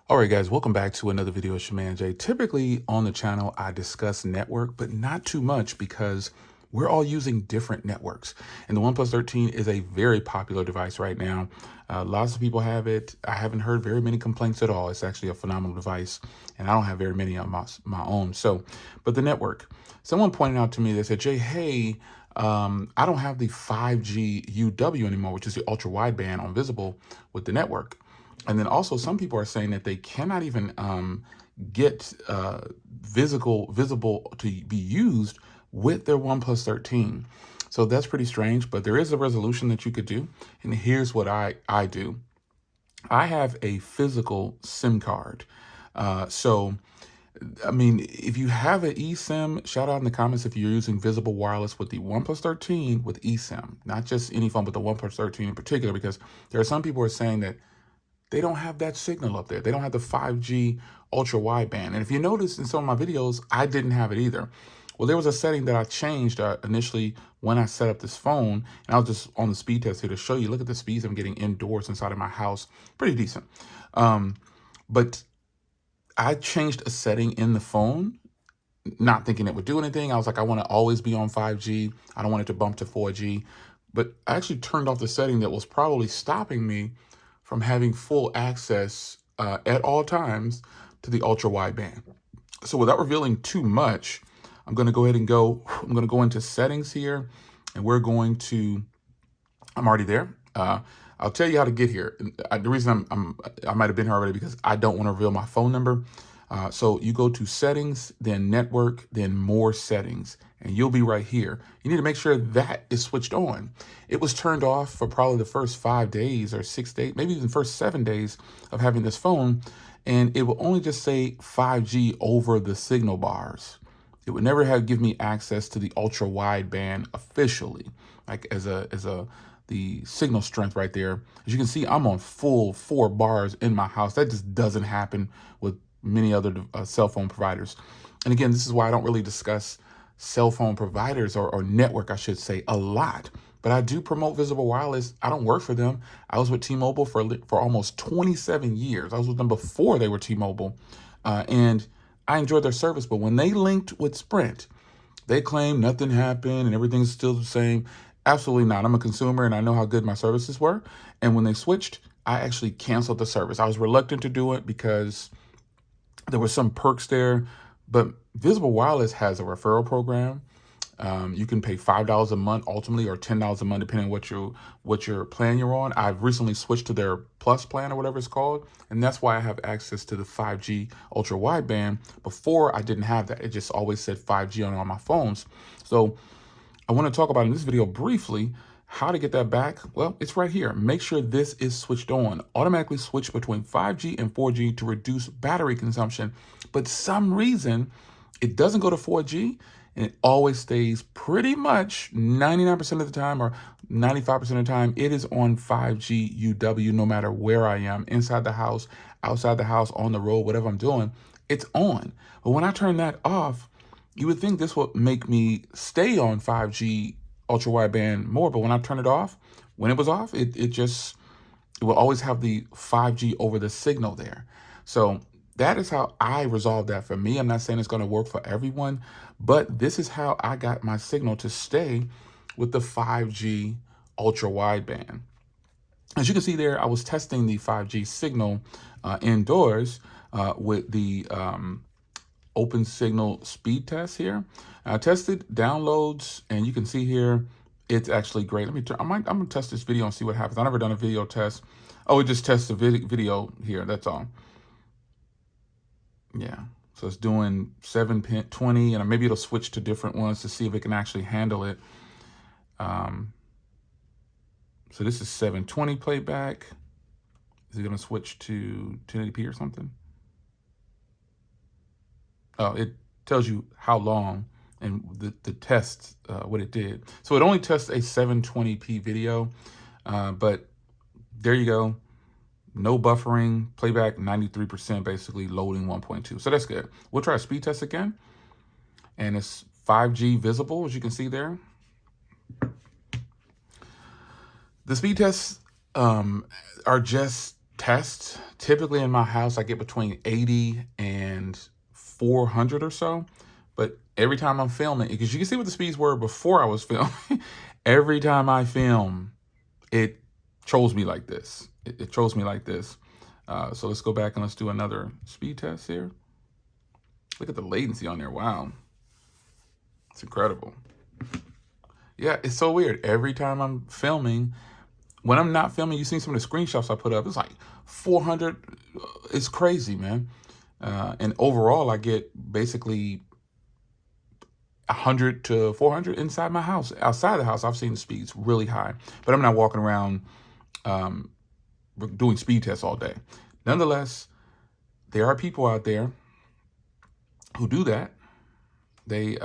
All right, guys, welcome back to another video of Shaman J. Typically on the channel, I discuss network, but not too much because we're all using different networks. And the OnePlus 13 is a very popular device right now. Lots of people have it. I haven't heard very many complaints at all. It's actually a phenomenal device, and I don't have very many on my own. But the network, someone pointed out to me, they said, Jay, hey, I don't have the 5G UW anymore, which is the ultra wideband on visible with the network. And then also some people are saying that they cannot even get visible to be used with their OnePlus 13. So that's pretty strange, but there is a resolution that you could do. And here's what I do. I have a physical SIM card. I mean, if you have an eSIM, shout out in the comments if you're using visible wireless with the OnePlus 13 with eSIM, not just any phone, but the OnePlus 13 in particular, because there are some people who are saying that they don't have that signal up there. They don't have the 5G ultra wideband. And if you notice in some of my videos, I didn't have it either. Well, there was a setting that I changed initially when I set up this phone, and I was just on the speed test here to show you. Look at the speeds I'm getting indoors inside of my house. Pretty decent. But I changed a setting in the phone, not thinking it would do anything. I was like, I want to always be on 5G. I don't want it to bump to 4G. But I actually turned off the setting that was probably stopping me from having full access at all times to the ultra wideband. So without revealing too much, I'm going to go ahead and I'm going to go into settings here, and I'm already there. I'll tell you how to get here. The reason I might have been here already because I don't want to reveal my phone number. So you go to settings, then network, then more settings, and you'll be right here. You need to make sure that is switched on. It was turned off for probably the first 5 days or 6 days, maybe even the first 7 days of having this phone. And it will only just say 5G over the signal bars. It would never give me access to the ultra wideband officially, like as the signal strength right there. As you can see, I'm on full 4 bars in my house. That just doesn't happen with many other cell phone providers. And again, this is why I don't really discuss cell phone providers or network, I should say, a lot. But I do promote Visible Wireless. I don't work for them. I was with T-Mobile for almost 27 years. I was with them before they were T-Mobile. And I enjoyed their service. But when they linked with Sprint, they claim nothing happened and everything's still the same. Absolutely not. I'm a consumer and I know how good my services were. And when they switched, I actually canceled the service. I was reluctant to do it because there were some perks there, but Visible Wireless has a referral program. You can pay $5 a month ultimately, or $10 a month, depending on what your plan you're on. I've recently switched to their Plus plan or whatever it's called, and that's why I have access to the 5G ultra wideband. Before I didn't have that; it just always said 5G on all my phones. So I want to talk about in this video briefly how to get that back. Well, it's right here. Make sure this is switched on. Automatically switch between 5G and 4G to reduce battery consumption. But some reason it doesn't go to 4G and it always stays pretty much 99% of the time or 95% of the time. It is on 5G UW no matter where I am, inside the house, outside the house, on the road, whatever I'm doing, it's on. But when I turn that off, you would think this would make me stay on 5G ultra wideband more, but when I turn it off, when it was off, it will always have the 5G over the signal there. So that is how I resolved that for me. I'm not saying it's going to work for everyone, but this is how I got my signal to stay with the 5G ultra wideband. As you can see there, I was testing the 5G signal indoors with the open signal speed test here. I tested downloads, and you can see here it's actually great. I'm gonna test this video and see what happens. I've never done a video test. Oh, it just tests the video here. That's all. Yeah. So it's doing 720, and maybe it'll switch to different ones to see if it can actually handle it. So this is 720 playback. Is it gonna switch to 1080p or something? Oh, it tells you how long and the test, what it did. So it only tests a 720p video, but there you go. No buffering, playback 93%, basically loading 1.2. So that's good. We'll try a speed test again. And it's 5G visible, as you can see there. The speed tests are just tests. Typically in my house, I get between 80 and 400 or so. But every time I'm filming, because you can see what the speeds were before I was filming, every time I film, it trolls me like this. It trolls me like this. So let's go back and let's do another speed test here. Look at the latency on there. Wow. It's incredible. Yeah, it's so weird. Every time I'm filming, when I'm not filming, you've seen some of the screenshots I put up. It's like 400. It's crazy, man. And overall, I get basically 100 to 400 inside my house. Outside the house, I've seen the speeds really high, but I'm not walking around doing speed tests all day. Nonetheless, there are people out there who do that. They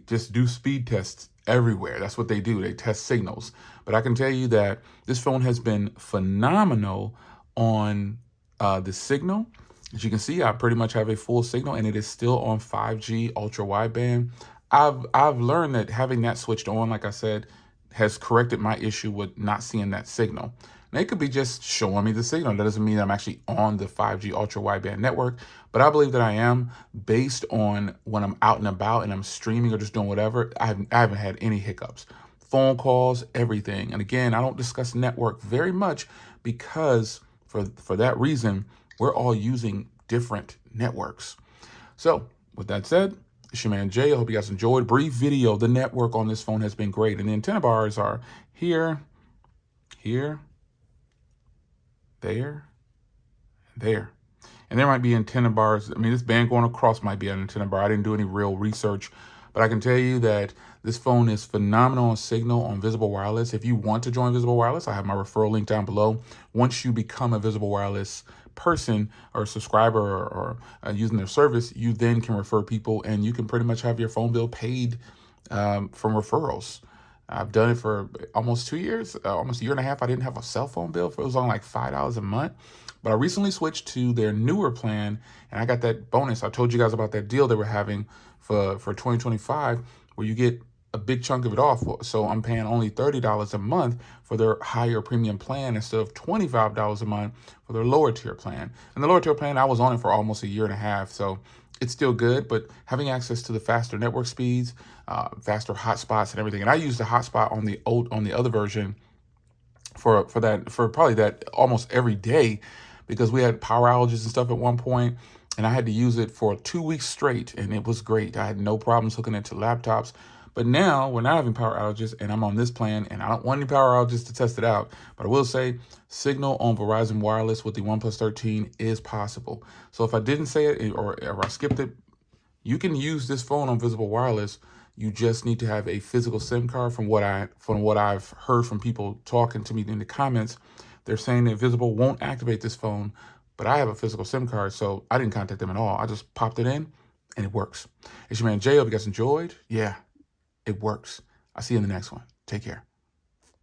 just do speed tests everywhere. That's what they do. They test signals. But I can tell you that this phone has been phenomenal on the signal. As you can see, I pretty much have a full signal, and it is still on 5G ultra wideband. I've learned that having that switched on, like I said, has corrected my issue with not seeing that signal. And it could be just showing me the signal. That doesn't mean I'm actually on the 5G ultra wideband network, but I believe that I am, based on when I'm out and about and I'm streaming or just doing whatever. I haven't had any hiccups. Phone calls, everything. And again, I don't discuss network very much because for that reason, we're all using different networks. So with that said, it's your man Jay. I hope you guys enjoyed. Brief video. The network on this phone has been great. And the antenna bars are here, here, there, there. And there might be antenna bars. I mean, this band going across might be an antenna bar. I didn't do any real research, but I can tell you that this phone is phenomenal on signal on Visible Wireless. If you want to join Visible Wireless, I have my referral link down below. Once you become a Visible Wireless person or subscriber or using their service, you then can refer people, and you can pretty much have your phone bill paid from referrals. I've done it for almost 2 years, almost a year and a half. I didn't have a cell phone bill. It was only like $5 a month. But I recently switched to their newer plan, and I got that bonus. I told you guys about that deal they were having for 2025, where you get a big chunk of it off. So I'm paying only $30 a month for their higher premium plan instead of $25 a month for their lower tier plan. And the lower tier plan, I was on it for almost a year and a half. So it's still good, but having access to the faster network speeds, faster hotspots and everything. And I use the hotspot on the other version for probably that almost every day, because we had power outages and stuff at one point, and I had to use it for 2 weeks straight, and it was great. I had no problems hooking it to laptops. But now we're not having power outages, and I'm on this plan, and I don't want any power outages to test it out. But I will say, signal on Verizon Wireless with the OnePlus 13 is possible. So if I didn't say it or I skipped it, you can use this phone on Visible Wireless. You just need to have a physical SIM card. From what I've heard from people talking to me in the comments, they're saying that Visible won't activate this phone, but I have a physical SIM card, so I didn't contact them at all. I just popped it in, and it works. It's your man Jay. Hope you guys enjoyed. Yeah, it works. I'll see you in the next one. Take care.